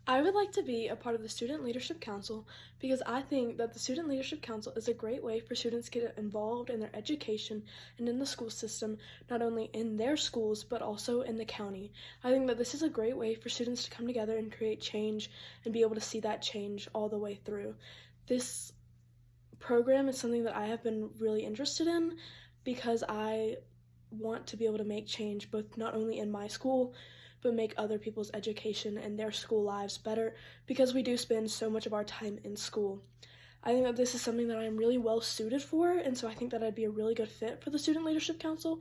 I would like to be a part of the Student Leadership Council because I think that the Student Leadership Council is a great way for students to get involved in their education and in the school system, not only in their schools but also in the county. I think that this is a great way for students to come together and create change and be able to see that change all the way through. This program is something that I have been really interested in because I want to be able to make change both not only in my school but make other people's education and their school lives better because we do spend so much of our time in school. I think that this is something that I'm really well suited for, and so I think that I'd be a really good fit for the Student Leadership Council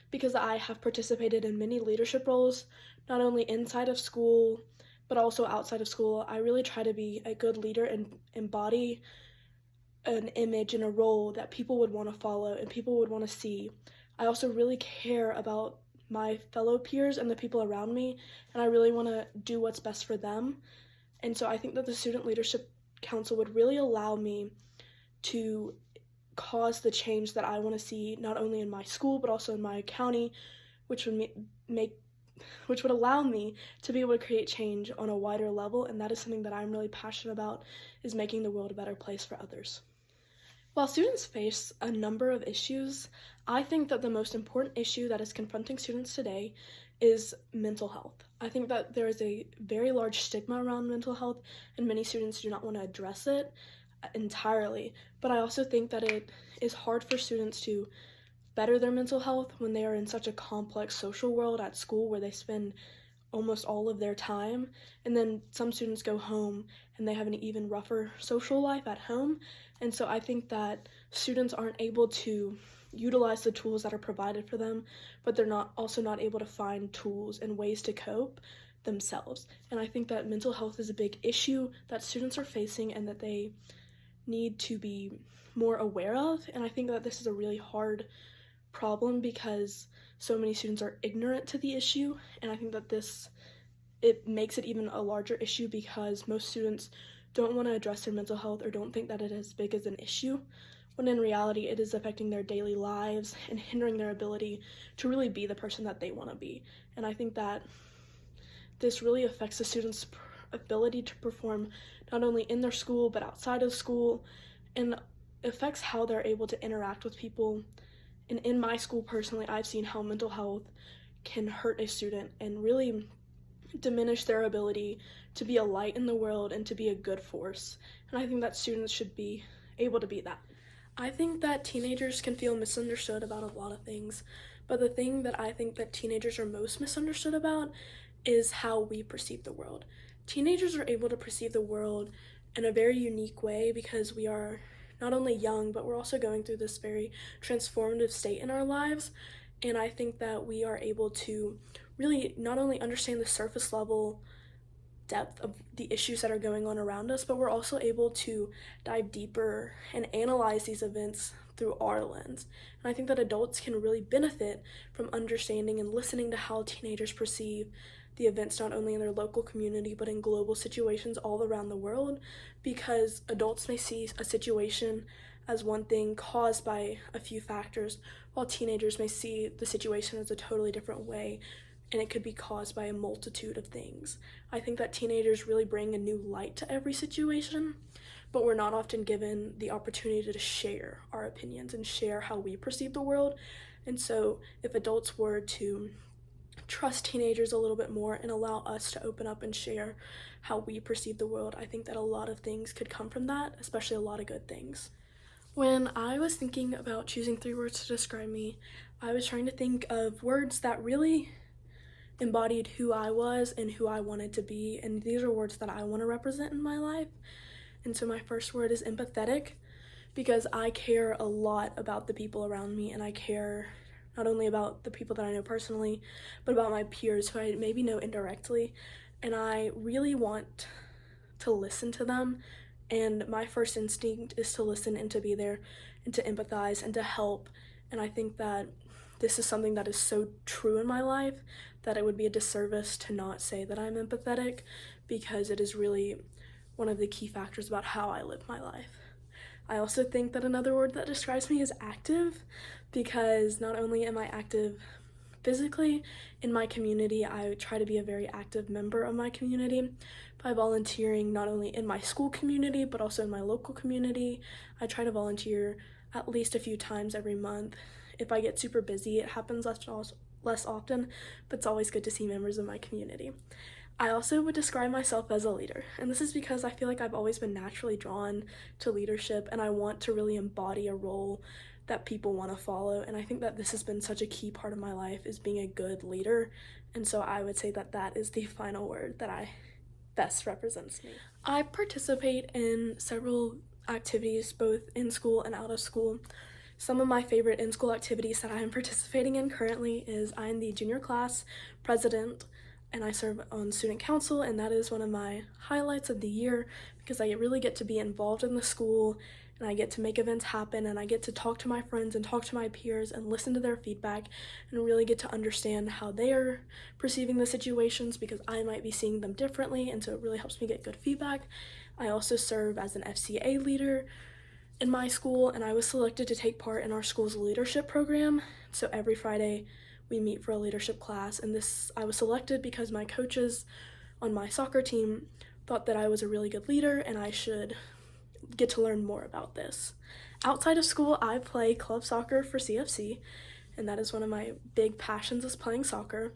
because I have participated in many leadership roles, not only inside of school but also outside of school. I really try to be a good leader and embody an image and a role that people would want to follow and people would want to see. I also really care about my fellow peers and the people around me, and I really want to do what's best for them. And so I think that the Student Leadership Council would really allow me to cause the change that I want to see not only in my school but also in my county, which would which would allow me to be able to create change on a wider level, and that is something that I'm really passionate about, is making the world a better place for others. While students face a number of issues, I think that the most important issue that is confronting students today is mental health. I think that there is a very large stigma around mental health, and many students do not want to address it entirely. But I also think that it is hard for students to better their mental health when they are in such a complex social world at school where they spend almost all of their time, and then some students go home and they have an even rougher social life at home. And so I think that students aren't able to utilize the tools that are provided for them, but they're not able to find tools and ways to cope themselves. And I think that mental health is a big issue that students are facing and that they need to be more aware of. And I think that this is a really hard problem because so many students are ignorant to the issue, and I think that it makes it even a larger issue because most students don't want to address their mental health or don't think that it is as big as an issue, when in reality it is affecting their daily lives and hindering their ability to really be the person that they want to be. And I think that this really affects the students' ability to perform not only in their school but outside of school, and affects how they're able to interact with people. And in my school personally, I've seen how mental health can hurt a student and really diminish their ability to be a light in the world and to be a good force. And I think that students should be able to be that. I think that teenagers can feel misunderstood about a lot of things, but the thing that I think that teenagers are most misunderstood about is how we perceive the world. Teenagers are able to perceive the world in a very unique way because we are not only young, but we're also going through this very transformative state in our lives. And I think that we are able to really not only understand the surface level depth of the issues that are going on around us, but we're also able to dive deeper and analyze these events through our lens. And I think that adults can really benefit from understanding and listening to how teenagers perceive the events not only in their local community but in global situations all around the world, because adults may see a situation as one thing caused by a few factors, while teenagers may see the situation as a totally different way, and it could be caused by a multitude of things. I think that teenagers really bring a new light to every situation, but we're not often given the opportunity to share our opinions and share how we perceive the world. And so if adults were to trust teenagers a little bit more and allow us to open up and share how we perceive the world, I think that a lot of things could come from that, especially a lot of good things. When I was thinking about choosing 3 words to describe me, I was trying to think of words that really embodied who I was and who I wanted to be, and these are words that I want to represent in my life. And so my first word is empathetic, because I care a lot about the people around me, and I care not only about the people that I know personally, but about my peers who I maybe know indirectly, and I really want to listen to them, and my first instinct is to listen and to be there and to empathize and to help. And I think that this is something that is so true in my life that it would be a disservice to not say that I'm empathetic, because it is really one of the key factors about how I live my life. I also think that another word that describes me is active, because not only am I active physically in my community, I try to be a very active member of my community by volunteering not only in my school community but also in my local community. I try to volunteer at least a few times every month. If I get super busy, it happens less often, but it's always good to see members of my community. I also would describe myself as a leader, and this is because I feel like I've always been naturally drawn to leadership, and I want to really embody a role that people want to follow, and I think that this has been such a key part of my life, is being a good leader, and so I would say that that is the final word that best represents me. I participate in several activities both in school and out of school. Some of my favorite in-school activities that I am participating in currently is I am the junior class president, and I serve on student council, and that is one of my highlights of the year because I really get to be involved in the school, and I get to make events happen, and I get to talk to my friends and talk to my peers and listen to their feedback and really get to understand how they are perceiving the situations because I might be seeing them differently, and so it really helps me get good feedback. I also serve as an FCA leader in my school, and I was selected to take part in our school's leadership program. So every Friday we meet for a leadership class, and I was selected because my coaches on my soccer team thought that I was a really good leader and I should get to learn more about this. Outside of school, I play club soccer for CFC, and that is one of my big passions, is playing soccer.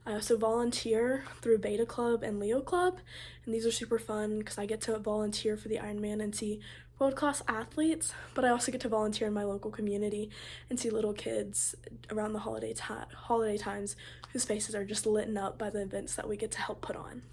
I also volunteer through Beta Club and Leo Club, and these are super fun because I get to volunteer for the Ironman and see world-class athletes, but I also get to volunteer in my local community and see little kids around the holiday times whose faces are just lit up by the events that we get to help put on.